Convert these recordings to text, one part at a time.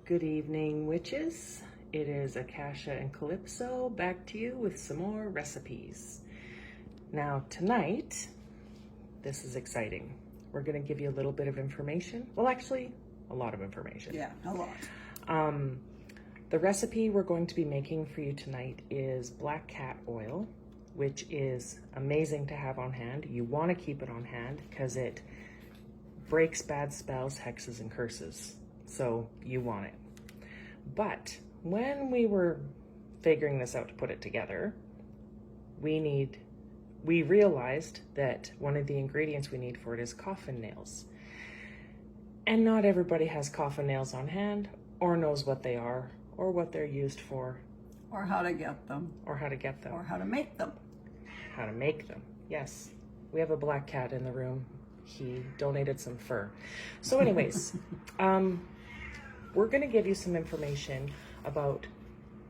Good evening, witches. It is Akasha and Calypso back to you with some more recipes. Now tonight, this is exciting. We're going to give you a little bit of information. Well, actually, a lot of information. Yeah, a lot. The recipe we're going to be making for you tonight is black cat oil, which is amazing to have on hand. You want to keep it on hand because it breaks bad spells, hexes, and curses. So you want it. But when we were figuring this out to put it together, we realized that one of the ingredients we need for it is coffin nails. And not everybody has coffin nails on hand or knows what they are or what they're used for. Or how to get them. Or how to get them. Or how to make them. How to make them, yes. We have a black cat in the room. He donated some fur. So anyways, we're going to give you some information about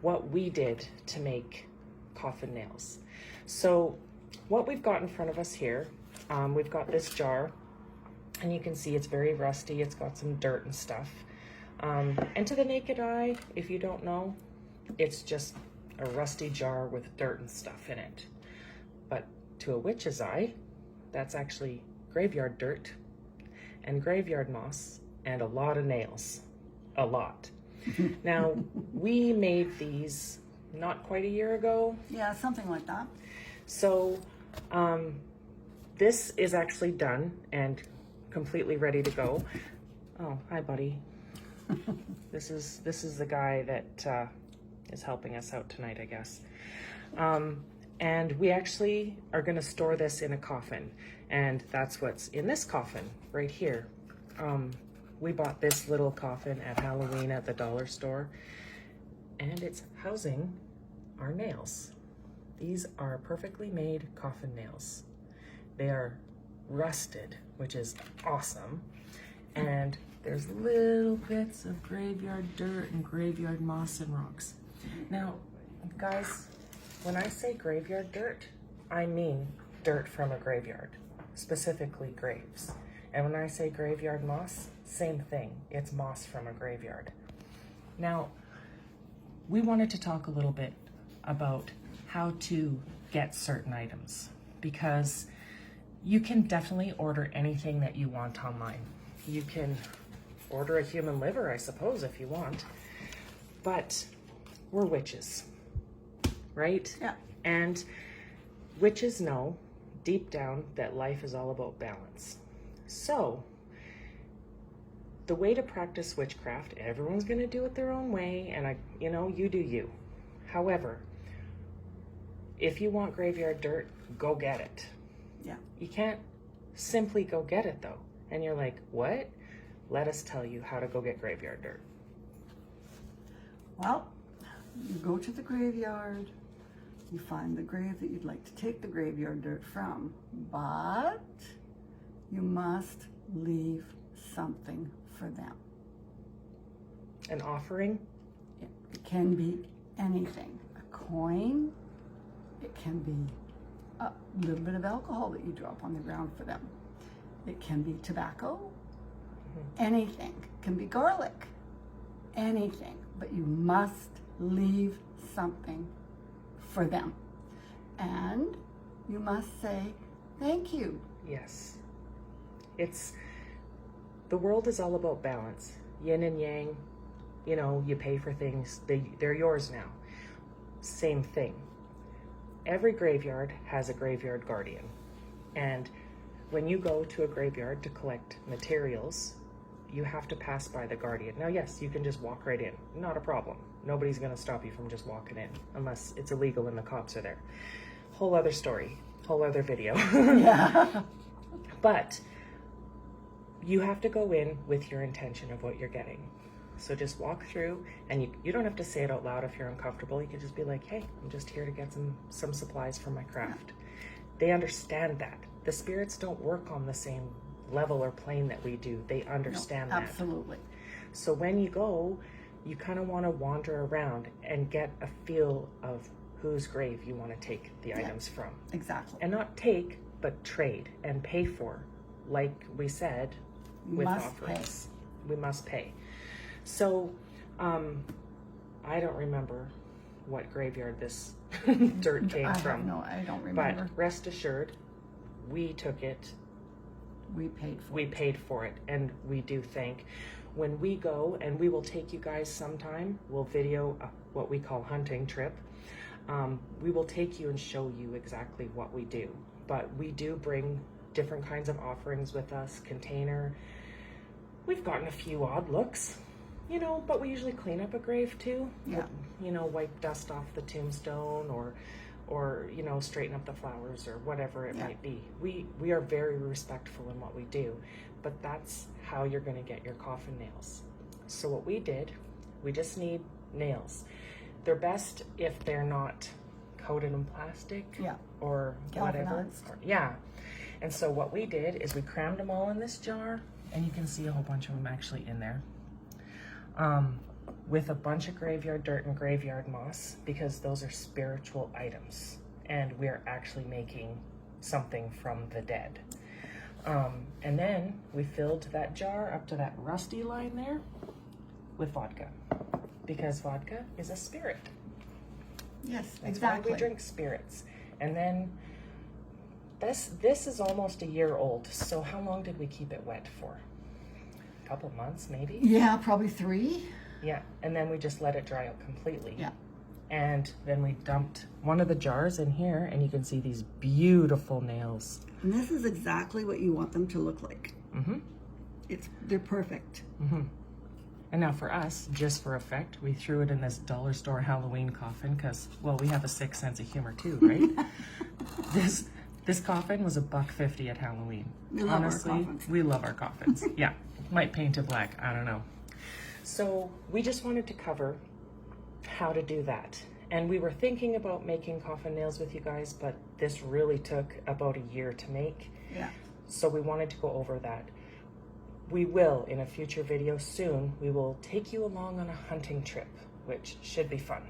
what we did to make coffin nails. So what we've got in front of us here, we've got this jar, and you can see it's very rusty. It's got some dirt and stuff. And to the naked eye, if you don't know, it's just a rusty jar with dirt and stuff in it. But to a witch's eye, that's actually graveyard dirt and graveyard moss and a lot of nails. A lot. Now, we made these not quite a year ago. Yeah, something like that. So this is actually done and completely ready to go. Oh, hi, buddy. This is the guy that is helping us out tonight, I guess. And we actually are going to store this in a coffin, and that's what's in this coffin right here. We bought this little coffin at Halloween at the dollar store, and it's housing our nails. These are perfectly made coffin nails. They are rusted, which is awesome, and there's little bits of graveyard dirt and graveyard moss and rocks. Now, guys, when I say graveyard dirt, I mean dirt from a graveyard, specifically graves. And when I say graveyard moss, same thing. It's moss from a graveyard. Now, we wanted to talk a little bit about how to get certain items, because you can definitely order anything that you want online. You can order a human liver, I suppose, if you want, but we're witches, right? Yeah. And witches know deep down that life is all about balance. So the way to practice witchcraft, everyone's going to do it their own way, and you do you. However, if you want graveyard dirt, go get it. Yeah. You can't simply go get it though. And you're like, what? Let us tell you how to go get graveyard dirt. Well, you go to the graveyard, you find the grave that you'd like to take the graveyard dirt from, but you must leave something for them. An offering? It can be anything. A coin, it can be a little bit of alcohol that you drop on the ground for them. It can be tobacco, anything. It can be garlic, anything. But you must leave something for them. And you must say thank you. Yes. The world is all about balance. Yin and yang, you pay for things, they're yours now. Same thing. Every graveyard has a graveyard guardian. And when you go to a graveyard to collect materials, you have to pass by the guardian. Now, yes, you can just walk right in. Not a problem. Nobody's going to stop you from just walking in unless it's illegal and the cops are there. Whole other story, whole other video. Yeah. But you have to go in with your intention of what you're getting. So just walk through, and you don't have to say it out loud if you're uncomfortable. You can just be like, hey, I'm just here to get some supplies for my craft. They understand that. The spirits don't work on the same level or plane that we do. They understand that. Absolutely. So when you go, you kind of want to wander around and get a feel of whose grave you want to take the items from. Exactly. And not take, but trade and pay for, like we said, with offerings. We must pay. So I don't remember what graveyard this dirt came from. I don't remember. But rest assured, we took it. We paid for it. We paid for it, and we do thank. When we go, and we will take you guys sometime, we'll video what we call hunting trip. We will take you and show you exactly what we do. But we do bring different kinds of offerings with us, container. We've gotten a few odd looks, you know, but we usually clean up a grave too. Yeah. You know, wipe dust off the tombstone or you know, straighten up the flowers or whatever it might be. We are very respectful in what we do, but that's how you're going to get your coffin nails. So what we did, we just need nails. They're best if they're not coated in plastic or whatever. Galvanized. Yeah. And so what we did is we crammed them all in this jar, and you can see a whole bunch of them actually in there, with a bunch of graveyard dirt and graveyard moss, because those are spiritual items, and we're actually making something from the dead. And then we filled that jar up to that rusty line there with vodka, because vodka is a spirit. Yes, That's exactly. why we drink spirits. And then this is almost a year old. So how long did we keep it wet for? A couple months, maybe? Yeah, probably 3. Yeah, and then we just let it dry out completely. Yeah. And then we dumped one of the jars in here, and you can see these beautiful nails. And this is exactly what you want them to look like. Mm-hmm. They're perfect. Mm-hmm. And now for us, just for effect, we threw it in this dollar store Halloween coffin because, well, we have a sick sense of humor too, right? This coffin was $1.50 at Halloween. We love Honestly, our coffins. we love our coffins. Yeah, might paint it black, I don't know. So we just wanted to cover how to do that. And we were thinking about making coffin nails with you guys, but this really took about a year to make. Yeah. So we wanted to go over that. We will, in a future video soon, we will take you along on a hunting trip, which should be fun.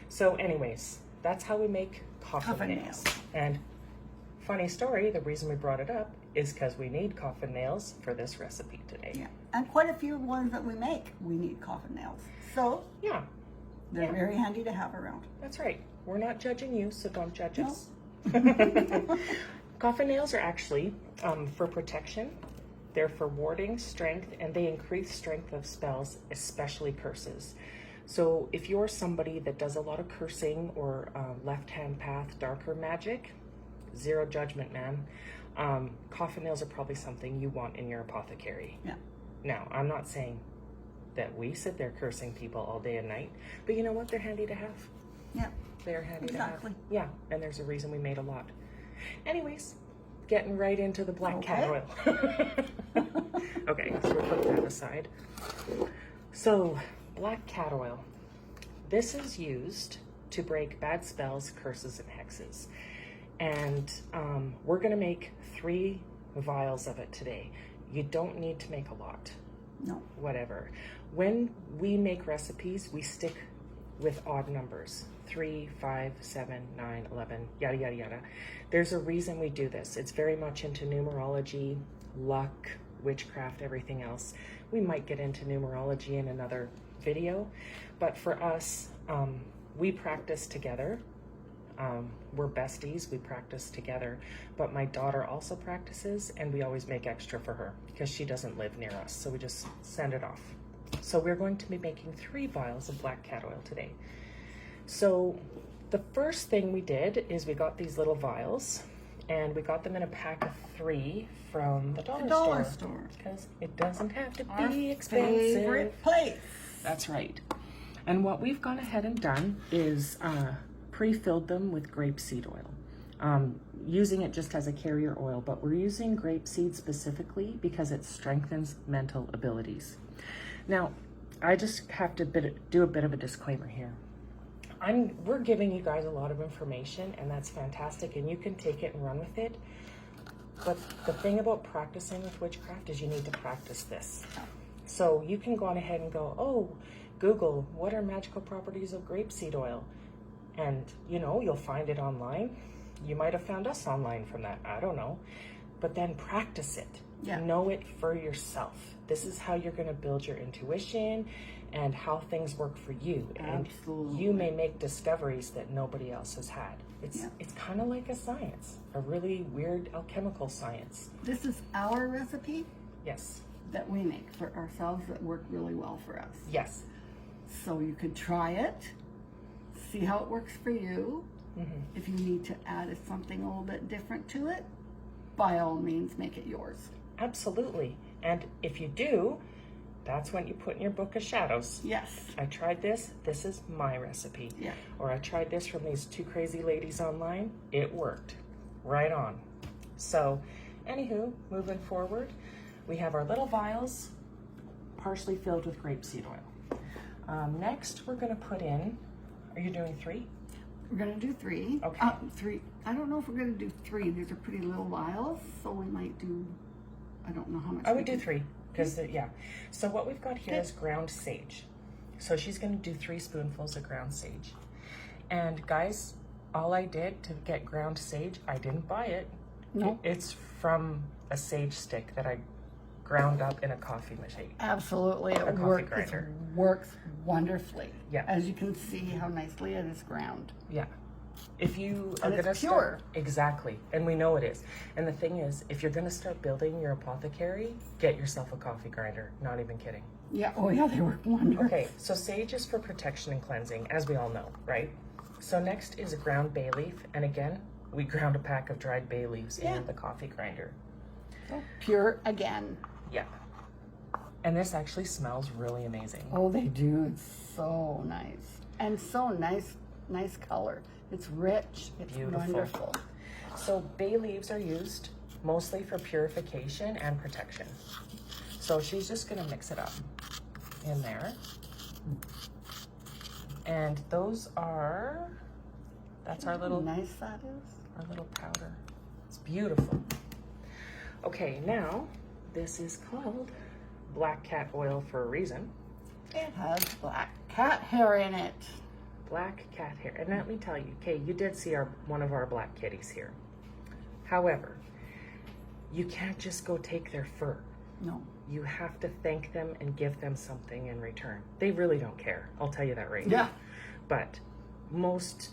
So anyways, that's how we make coffin nails. And funny story, the reason we brought it up is because we need coffin nails for this recipe today. Yeah. And quite a few ones that we make, we need coffin nails. So Yeah, they're very handy to have around. that's right. We're not judging you, so don't judge us. Coffin nails are actually for protection. They're for warding, strength, and they increase strength of spells, especially curses. So if you're somebody that does a lot of cursing or left-hand path, darker magic, zero judgment, man. Coffin nails are probably something you want in your apothecary. Yeah. Now, I'm not saying that we sit there cursing people all day and night, but you know what? They're handy to have. Yeah. They're handy Exactly. to have. Yeah, and there's a reason we made a lot. Anyways, getting right into the black cat oil. Okay, so we'll put that aside. So, black cat oil. This is used to break bad spells, curses, and hexes. And we're going to make 3 vials of it today. You don't need to make a lot. No. Whatever. When we make recipes, we stick with odd numbers. 3, 5, 7, 9, 11, yada, yada, yada. There's a reason we do this. It's very much into numerology, luck, witchcraft, everything else. We might get into numerology in another video, but for us, we practice together. We're besties, we practice together, but my daughter also practices, and we always make extra for her because she doesn't live near us, so we just send it off. So we're going to be making 3 vials of black cat oil today. So the first thing we did is we got these little vials, and we got them in a pack of 3 from the dollar store. Because it doesn't have to be expensive. Favorite place. That's right. And what we've gone ahead and done is pre-filled them with grapeseed oil. Using it just as a carrier oil, but we're using grapeseed specifically because it strengthens mental abilities. Now, I just have to do a bit of a disclaimer here. We're giving you guys a lot of information, and that's fantastic, and you can take it and run with it. But the thing about practicing with witchcraft is you need to practice this. So you can go on ahead and go, oh, Google, what are magical properties of grapeseed oil? And, you know, you'll find it online. You might have found us online from that. I don't know. But then practice it. Yeah. Know it for yourself. This is how you're going to build your intuition and how things work for you. And Absolutely. you may make discoveries that nobody else has had. It's Yeah. it's kind of like a science, a really weird alchemical science. This is our recipe Yes. that we make for ourselves that work really well for us. Yes. So you could try it, see how it works for you. Mm-hmm. If you need to add something a little bit different to it, by all means, make it yours. Absolutely. And if you do, that's when you put in your book of shadows. Yes. I tried this. This is my recipe. Yeah. Or I tried this from these two crazy ladies online. It worked. Right on. So, anywho, moving forward, we have our little vials partially filled with grapeseed oil. Next, we're going to put in, are you doing 3? We're going to do 3. Okay. 3. I don't know if we're going to do 3. These are pretty little vials, so we might do, I don't know how much. I would do 3. Because, yeah. So what we've got here Okay. is ground sage. So she's going to do 3 spoonfuls of ground sage. And guys, all I did to get ground sage, I didn't buy it. No. It's from a sage stick that I ground up in a coffee machine. Absolutely. A coffee It grinder. works wonderfully. Yeah. As you can see how nicely it is ground. Yeah. If you are And it's going to pure. start, exactly, and we know it is. And the thing is, if you're going to start building your apothecary, get yourself a coffee grinder. Not even kidding. Yeah. Oh yeah, they work wonderful. Okay, so sage is for protection and cleansing, as we all know, right? So next is a ground bay leaf, and again, we ground a pack of dried bay leaves Yeah. in the coffee grinder. So pure again. Yeah. And this actually smells really amazing. Oh, they do. It's so nice. And so nice color. It's rich. It's Beautiful. wonderful. So bay leaves are used mostly for purification and protection. So she's just gonna mix it up in there. And those are, that's our How little, nice that is. our little powder. It's beautiful. Okay, now this is called black cat oil for a reason. It has black cat hair in it. Black cat hair. And let me tell you, okay, you did see one of our black kitties here. However, you can't just go take their fur. No. You have to thank them and give them something in return. They really don't care. I'll tell you that right now. Yeah. But most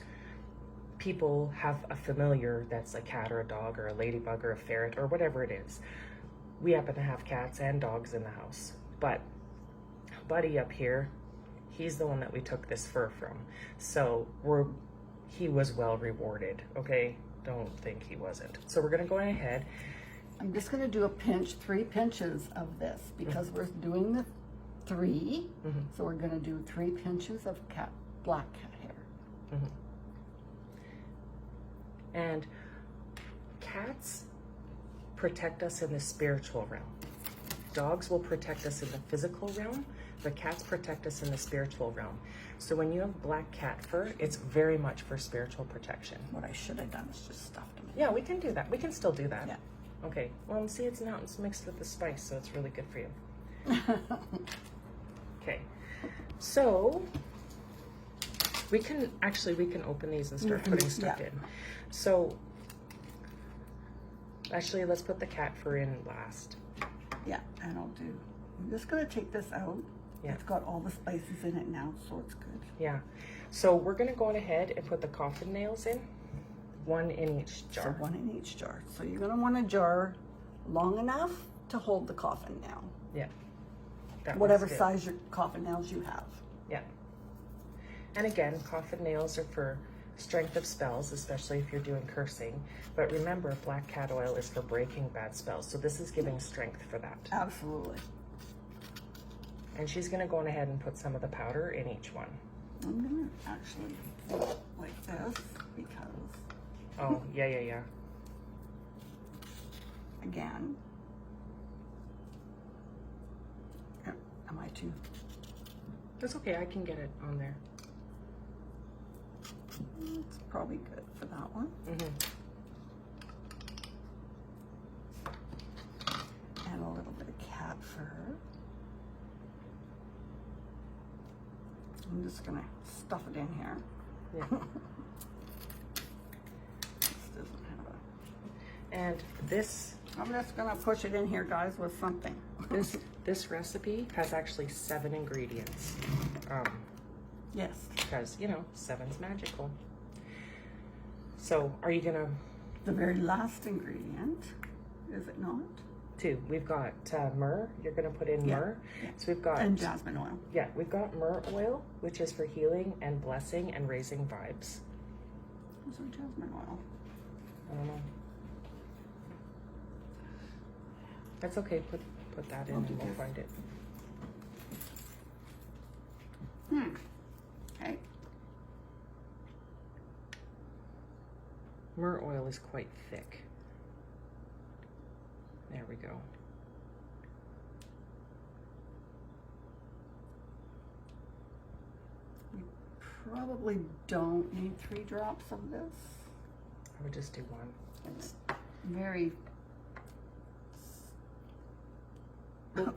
people have a familiar that's a cat or a dog or a ladybug or a ferret or whatever it is. We happen to have cats and dogs in the house. But Buddy up here, he's the one that we took this fur from. So he was well rewarded, okay? Don't think he wasn't. So we're gonna go ahead. I'm just going to do a pinch, 3 pinches of this because we're doing the 3. Mm-hmm. So we're going to do 3 pinches of black cat hair. Mm-hmm. And cats protect us in the spiritual realm. Dogs will protect us in the physical realm, but cats protect us in the spiritual realm. So when you have black cat fur, it's very much for spiritual protection. What I should have done is just stuffed them in. Yeah, we can do that. We can still do that. Yeah. Okay. Well, see, it's now it's mixed with the spice, so it's really good for you. Okay. So we can open these and start putting stuff yeah. in. So actually, let's put the cat fur in last. Yeah, and I'm just going to take this out. Yeah. It's got all the spices in it now, so it's good. Yeah. So we're gonna go on ahead and put the coffin nails in, 1 in each jar. So 1 in each jar. So you're going to want a jar long enough to hold the coffin nail. Yeah. That Whatever one's good. size your coffin nails you have. Yeah. And again, coffin nails are for strength of spells, especially if you're doing cursing. But remember, black cat oil is for breaking bad spells. So this is giving strength for that. Absolutely. And she's gonna go on ahead and put some of the powder in each one. I'm going to actually do it like this because, Oh, yeah. again, am I too? That's okay, I can get it on there. It's probably good for that one. Mm-hmm. And a little bit of cat fur. I'm just gonna stuff it in here. Yeah. This doesn't have a... And this I'm just gonna push it in here, guys, with something. This recipe has actually 7 ingredients. Yes. Because, you know, 7's magical. So, are you gonna... The very last ingredient, is it not? 2. We've got myrrh. You're gonna put in myrrh. Yeah. So we've got... And jasmine oil. Yeah, we've got myrrh oil, which is for healing and blessing and raising vibes. Where's our jasmine oil? I don't know. That's okay. Put that in and we'll find it. Okay. Myrrh oil is quite thick. There we go. We probably don't need 3 drops of this. I would just do 1. It's very... Well,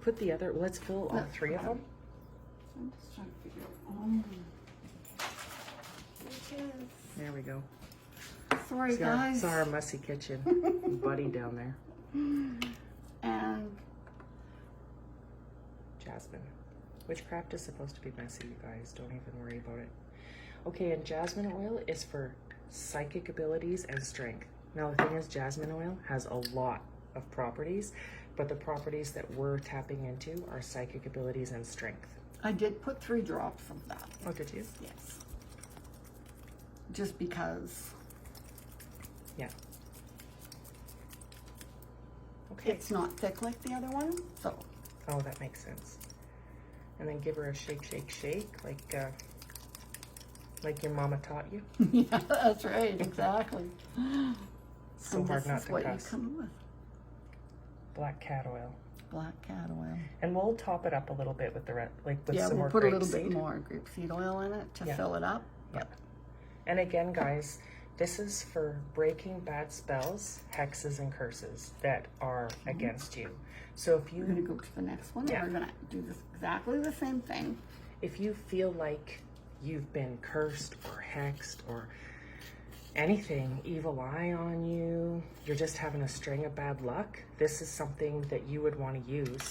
put the other, let's fill all 3 of them. I'm just trying to figure out. There it is. There we go. Sorry, guys. Saw our messy kitchen. Buddy down there. And Jasmine. Witchcraft is supposed to be messy, you guys. Don't even worry about it. Okay, and jasmine oil is for psychic abilities and strength. Now, the thing is, jasmine oil has a lot of properties, but the properties that we're tapping into are psychic abilities and strength. I did put 3 drops of that. Oh, did you? Yes. Just because Yeah. Okay. it's not thick like the other one, so. Oh, that makes sense. And then give her a shake, shake, shake, like your mama taught you. Yeah, that's right, exactly. So And hard this not is to what cuss. you come with. Black cat oil. Black cat oil. And we'll top it up a little bit with the with Yeah, some we'll more put a little grapeseed. bit more grapeseed oil in it to Yeah. fill it up. Yeah. And again, guys, this is for breaking bad spells, hexes, and curses that are against you. So if We're gonna you go to the next one, Yeah. and we're gonna do this exactly the same thing. if you feel like you've been cursed or hexed or anything, evil eye on you, you're just having a string of bad luck, this is something that you would want to use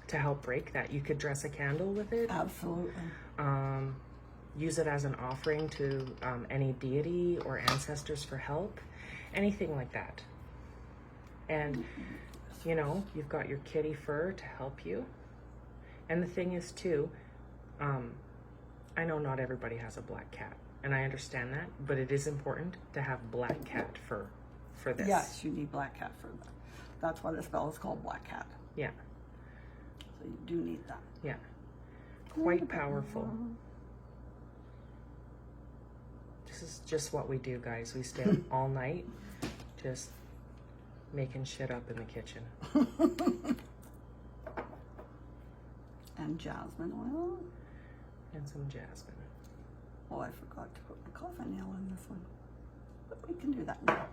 to help break that. You could dress a candle with it. Absolutely. Use it as an offering to any deity or ancestors for help, anything like that. And, you know, you've got your kitty fur to help you. And the thing is, too, I know not everybody has a black cat, and I understand that, but it is important to have black cat fur for this. Yes, you need black cat for that. That's why the spell is called black cat. Yeah, So you do need that. yeah. Quite powerful. This is just what we do, guys. We stay up all night just making shit up in the kitchen. And jasmine oil. And some jasmine. Oh, I forgot to put my coffin nail in this one. But we can do that now.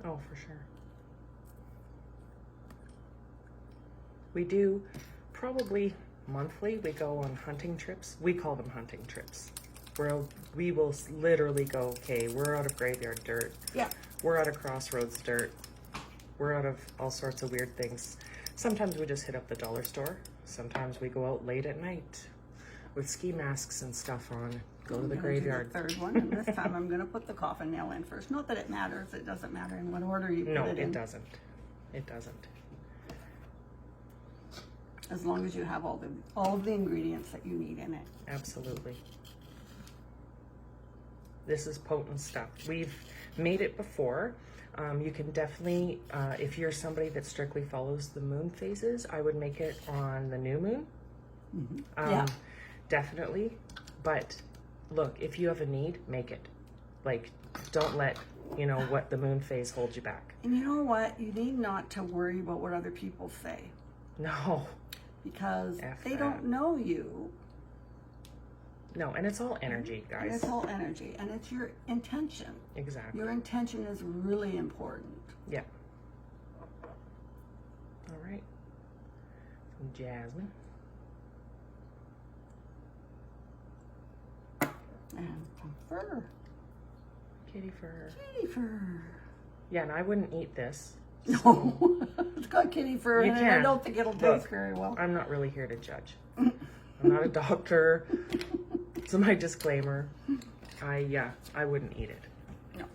Oh, for sure. We do probably monthly. We go on hunting trips. We call them hunting trips. Where we will literally go, okay, we're out of graveyard dirt. Yeah. We're out of crossroads dirt. We're out of all sorts of weird things. Sometimes we just hit up the dollar store. Sometimes we go out late at night with ski masks and stuff on. Go to the graveyard. The third one, and this time I'm going to put the coffin nail in first. Not that it matters. It doesn't matter in what order you put No, it in. it doesn't. It doesn't. As long as you have all of the ingredients that you need in it. Absolutely. This is potent stuff. We've made it before. You can definitely, if you're somebody that strictly follows the moon phases, I would make it on the new moon. Yeah. Definitely. But look, if you have a need, make it. Like, don't let, you know, what the moon phase hold you back. And you know what? You need not to worry about what other people say. No. Because F they that. don't know you. No, and it's all energy, And guys. it's all energy. And it's your intention. Exactly. Your intention is really important. Yeah. All right. Some jasmine. And some fur. Kitty fur. Kitty fur. Yeah, and I wouldn't eat this. No, it's got kitty fur You in it. I can. don't think it'll Look, taste very well. I'm not really here to judge. I'm not a doctor. It's my disclaimer. I wouldn't eat it. No.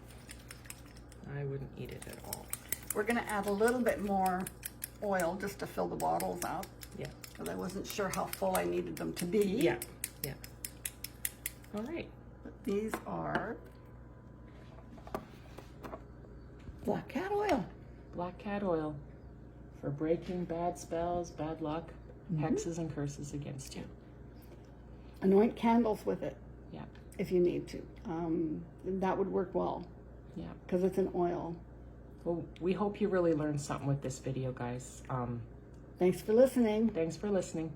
I wouldn't eat it at all. We're going to add a little bit more oil just to fill the bottles up. Yeah. Because I wasn't sure how full I needed them to be. Yeah. Yeah. All right. But these are black cat oil. Black cat oil for breaking bad spells, bad luck, hexes and curses against you. Anoint candles with it. Yeah. If you need to. That would work well. Yeah. Because it's an oil. Well, we hope you really learned something with this video, guys. Thanks for listening. Thanks for listening.